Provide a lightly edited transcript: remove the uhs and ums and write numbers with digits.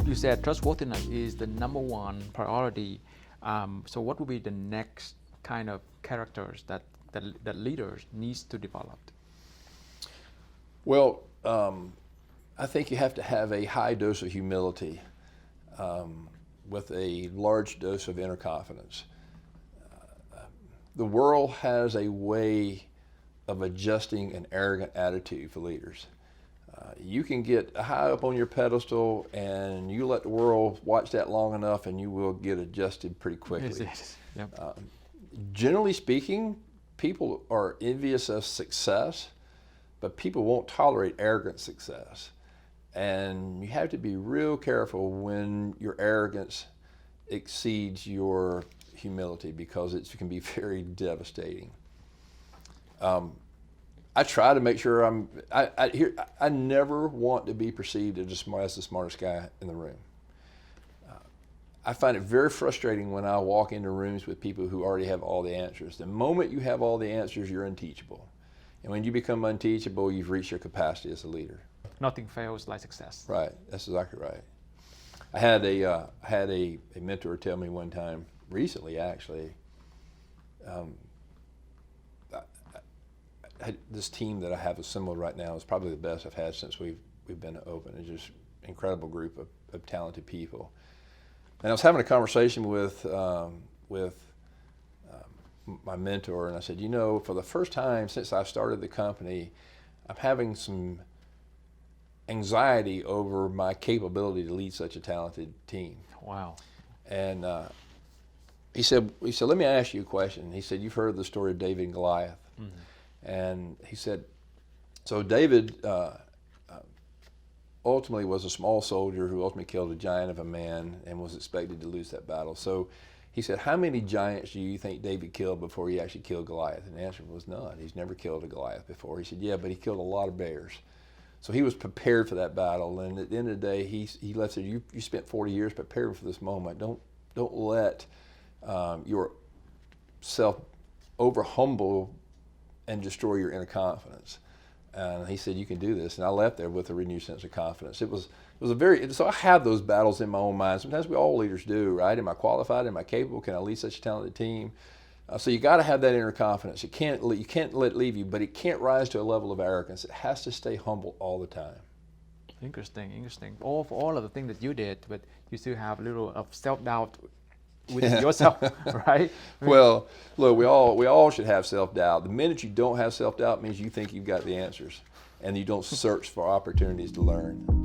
You said trustworthiness is the number one priority. So what would be the next kind of characters that leaders needs to develop? Well, I think you have to have a high dose of humility with a large dose of inner confidence. The world has a way of adjusting an arrogant attitude for leaders. You can get high up on your pedestal and you let the world watch that long enough and you will get adjusted pretty quickly. Yes. Yep. Generally speaking, people are envious of success, but people won't tolerate arrogant success. And you have to be real careful when your arrogance exceeds your humility, because it can be very devastating. I try to make sure I never want to be perceived as the smartest guy in the room. I find it very frustrating when I walk into rooms with people who already have all the answers. The moment you have all the answers, you're unteachable. And when you become unteachable, you've reached your capacity as a leader. Nothing fails like success. Right, that's exactly right. I had a mentor tell me one time, recently actually, this team that I have assembled right now is probably the best I've had since we've been open. It's just an incredible group of talented people. And I was having a conversation with my mentor, and I said, you know, for the first time since I started the company, I'm having some anxiety over my capability to lead such a talented team. Wow. And he said, let me ask you a question. He said, you've heard the story of David and Goliath. Mm-hmm. And he said, so David ultimately was a small soldier who ultimately killed a giant of a man and was expected to lose that battle. So he said, how many giants do you think David killed before he actually killed Goliath? And the answer was none. He's never killed a Goliath before. He said, yeah, but he killed a lot of bears. So he was prepared for that battle. And at the end of the day, he let said, you spent 40 years preparing for this moment. Don't let your self over humble and destroy your inner confidence. And he said, you can do this. And I left there with a renewed sense of confidence. It was so I have those battles in my own mind. Sometimes all leaders do, right? Am I qualified? Am I capable? Can I lead such a talented team? So you got to have that inner confidence. You can't let it leave you, but it can't rise to a level of arrogance. It has to stay humble all the time. Interesting. For all of the things that you did, but you still have a little of self-doubt within yourself, right? Well, look, we all should have self-doubt. The minute you don't have self-doubt means you think you've got the answers, and you don't search for opportunities to learn.